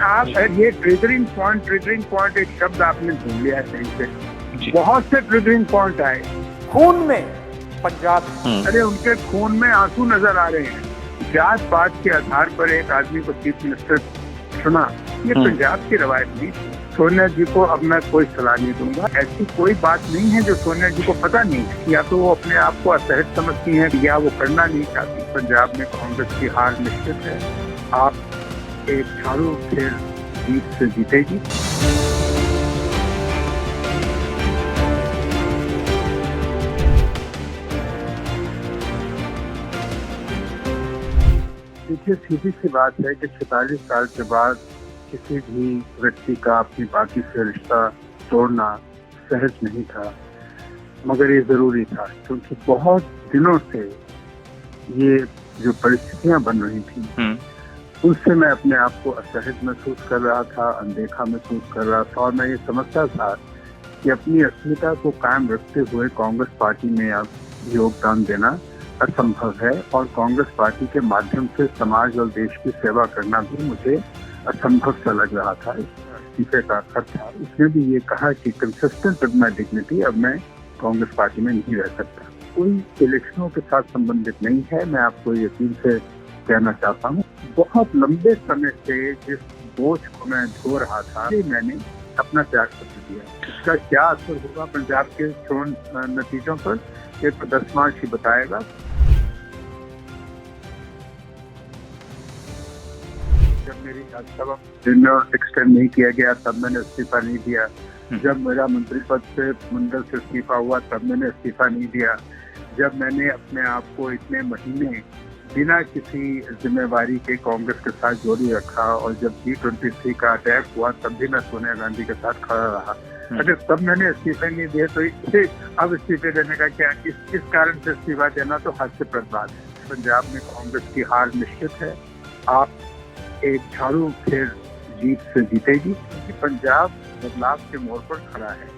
आप ये triggering point एक शब्द आपने ढूंढ लिया है कहीं से। बहुत से ट्रिगरिंग पॉइंट आए खून में पंजाब। अरे उनके खून में आंसू नजर आ रहे हैं। जात पात के आधार पर एक आदमी को चीफ मिनिस्टर चुना, ये पंजाब की रवायत नहीं। सोनिया जी को अब मैं कोई सलाह नहीं दूंगा। ऐसी कोई बात नहीं है जो सोनिया जी को पता नहीं है, या तो वो अपने आप को असहज समझती हैं या वो करना नहीं चाहती। पंजाब में कांग्रेस की हार निश्चित है। आप एक झाड़ू फिर जीत से जीतेगी। देखिए, सीधी सी बात है कि 46 साल के बाद किसी भी व्यक्ति का अपनी पार्टी से रिश्ता तोड़ना सहज नहीं था, मगर ये जरूरी था, क्योंकि बहुत दिनों से ये जो परिस्थितियां बन रही थी उससे मैं अपने आप को असहज महसूस कर रहा था, अनदेखा महसूस कर रहा था, और मैं ये समझता था कि अपनी अस्मिता को कायम रखते हुए कांग्रेस पार्टी में अब योगदान देना असंभव है, और कांग्रेस पार्टी के माध्यम से समाज और देश की सेवा करना भी मुझे असंभव सा लग रहा था। इस्तीफे का खर्च था। उसने भी ये कहा कि कंसिस्टेंट विद माय डिग्निटी, अब मैं कांग्रेस पार्टी में नहीं रह सकता। कोई इलेक्शनों के साथ संबंधित नहीं है। मैं आपको यकीन से कहना चाहता हूँ, बहुत लंबे समय से जिस बोझ को मैं ढो रहा था, मैंने अपना त्याग पत्र दिया। इसका क्या असर होगा पंजाब के चुनाव नतीजों पर, ये तो 10 मार्च ही बताएगा। जब मेरी राज्यसभा टेन्योर एक्सटेंड नहीं किया गया तब मैंने इस्तीफा नहीं दिया। जब मेरा मंत्री पद से मंडल से इस्तीफा हुआ तब मैंने इस्तीफा नहीं दिया। जब मैंने अपने आप को इतने महीने बिना किसी जिम्मेवारी के कांग्रेस के साथ जोड़ी रखा, और जब G23 का अटैक हुआ तब भी मैं सोनिया गांधी के साथ खड़ा रहा। अगर तब मैंने इस्तीफे नहीं दिए तो इससे अब इस्तीफे देने का क्या, इस कारण से इस्तीफा देना तो हास्यास्पद बात है। पंजाब में कांग्रेस की हार निश्चित है। आप एक झाड़ू फिर जीत से जीतेगी, क्योंकि पंजाब बदलाव के मोड़ पर खड़ा है।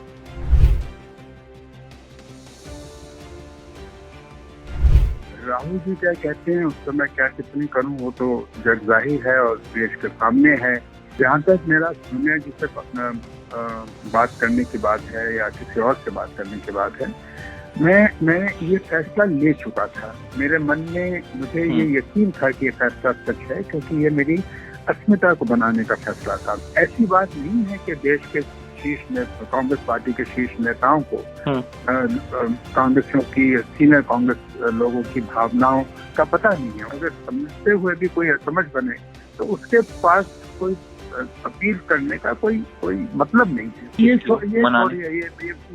राहुल जी क्या कहते हैं, उस पर मैं क्या टिप्पणी करूं, वो तो जग जाहिर है और देश के सामने है। जहाँ तक मेरा सोनिया जी से बात करने की बात है या किसी और से बात करने की बात है, मैं ये फैसला ले चुका था। मेरे मन में मुझे ये यकीन था कि ये फैसला सच है, क्योंकि ये मेरी अस्मिता को बनाने का फैसला था। ऐसी बात नहीं है कि देश के कांग्रेस पार्टी के शीर्ष नेताओं को कांग्रेसियों की, सीनियर कांग्रेस लोगों की भावनाओं का पता नहीं है। अगर समझते हुए भी कोई असमझ बने तो उसके पास कोई अपील करने का कोई मतलब नहीं है।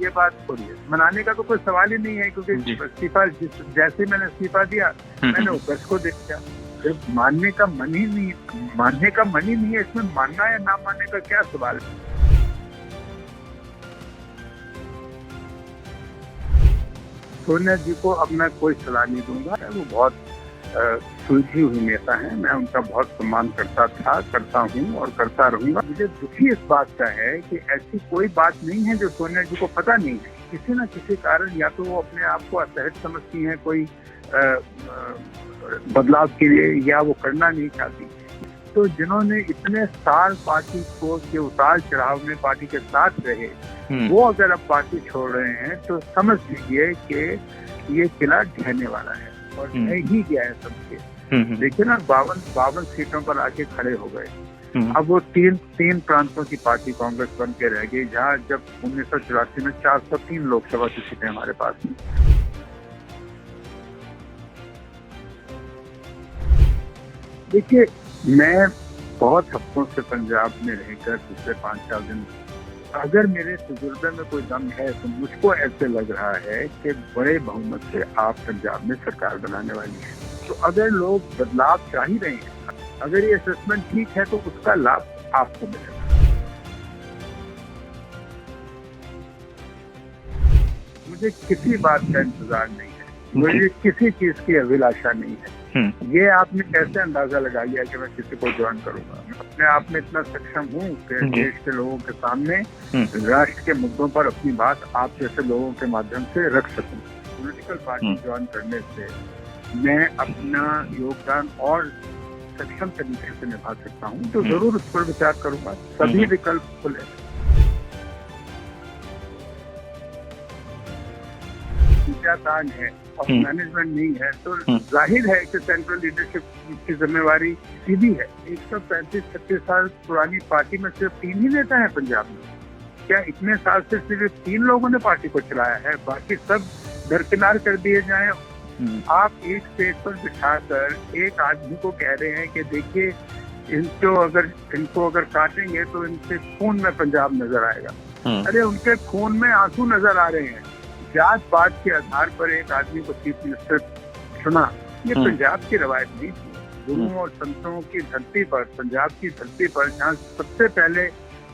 ये बात छोड़िए, मनाने का तो कोई सवाल ही नहीं है, क्योंकि इस्तीफा जैसे मैंने इस्तीफा दिया मैंने उपज को देख लिया। मानने का मन ही नहीं है। इसमें मानना या ना मानने का क्या सवाल है। सोनिया जी को अब मैं कोई सलाह नहीं दूंगा। वो बहुत सुलझी हुई नेता हैं। मैं उनका बहुत सम्मान करता था, करता हूँ और करता रहूंगा। मुझे दुखी इस बात का है कि ऐसी कोई बात नहीं है जो सोनिया जी को पता नहीं है। किसी न किसी कारण या तो वो अपने आप को असहज समझती हैं कोई बदलाव के लिए, या वो करना नहीं चाहती। तो जिन्होंने इतने साल पार्टी को के उतार चढ़ाव में पार्टी के साथ रहे, वो अगर अब पार्टी छोड़ रहे हैं तो समझ लीजिए कि ये किला ढहने वाला है, और ढह ही गया है सबके। देखिए ना, 52 सीटों पर आके खड़े हो गए। अब वो तीन प्रांतों की पार्टी कांग्रेस बन के रह गई, जहाँ जब 1984 में 403 लोकसभा की सीटें हमारे पास थी। देखिए, मैं बहुत हफ्तों से पंजाब में रहकर पिछले 5-4 दिन, अगर मेरे तजुर्बे में कोई दम है तो मुझको ऐसे लग रहा है कि बड़े बहुमत से आप पंजाब में सरकार बनाने वाली है। तो अगर लोग बदलाव चाह ही रहे हैं, अगर ये असेसमेंट ठीक है, तो उसका लाभ आपको मिलेगा। मुझे किसी बात का इंतजार नहीं है, मुझे किसी चीज की अभिलाषा नहीं है। ये आपने कैसे अंदाजा लगा लिया कि मैं किसी को ज्वाइन करूंगा? मैं अपने आप में इतना सक्षम हूँ कि देश के लोगों के सामने राष्ट्र के मुद्दों पर अपनी बात आप जैसे लोगों के माध्यम से रख सकूं। पॉलिटिकल पार्टी ज्वाइन करने से मैं अपना योगदान और सक्षम तरीके से निभा सकता हूँ तो जरूर उस पर विचार करूंगा। सभी विकल्प खुले। तान है और मैनेजमेंट नहीं है तो जाहिर है कि सेंट्रल लीडरशिप की जिम्मेवारी सीधी है। 135-36 साल पुरानी पार्टी में सिर्फ 3 ही नेता हैं पंजाब में। क्या इतने साल से सिर्फ 3 लोगों ने पार्टी को चलाया है? बाकी सब दरकिनार कर दिए जाएं। आप एक स्टेज पर बिठाकर एक आदमी को कह रहे हैं कि देखिए इनको अगर काटेंगे तो इनके खून में पंजाब नजर आएगा। अरे उनके खून में आंसू नजर आ रहे हैं। जात पात के आधार पर एक आदमी को चीफ मिनिस्टर चुना, ये पंजाब की रवायत नहीं थी। गुरुओं और संतों की धरती पर, पंजाब की धरती पर, जहाँ सबसे पहले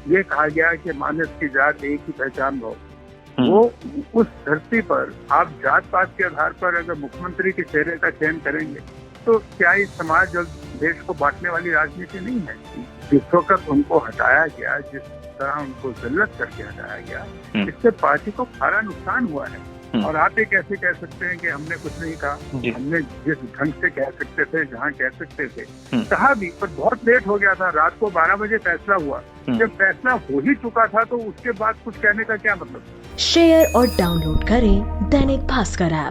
ये कहा गया कि मानस की जात एक ही पहचान हो, वो उस धरती पर आप जात पात के आधार पर अगर मुख्यमंत्री के चेहरे का चयन करेंगे तो क्या इस समाज और देश को बांटने वाली राजनीति नहीं है? जिस वक्त उनको हटाया गया, जिस तरह उनको जिल्लत करके हटाया गया, इससे पार्टी को खारा नुकसान हुआ है। और आप ये कैसे कह सकते हैं कि हमने कुछ नहीं कहा? हमने जिस ढंग से कह सकते थे, जहाँ कह सकते थे, कहा भी, पर बहुत लेट हो गया था। रात को 12 बजे फैसला हुआ। जब फैसला हो ही चुका था तो उसके बाद कुछ कहने का क्या मतलब? शेयर और डाउनलोड करें दैनिक भास्कर ऐप।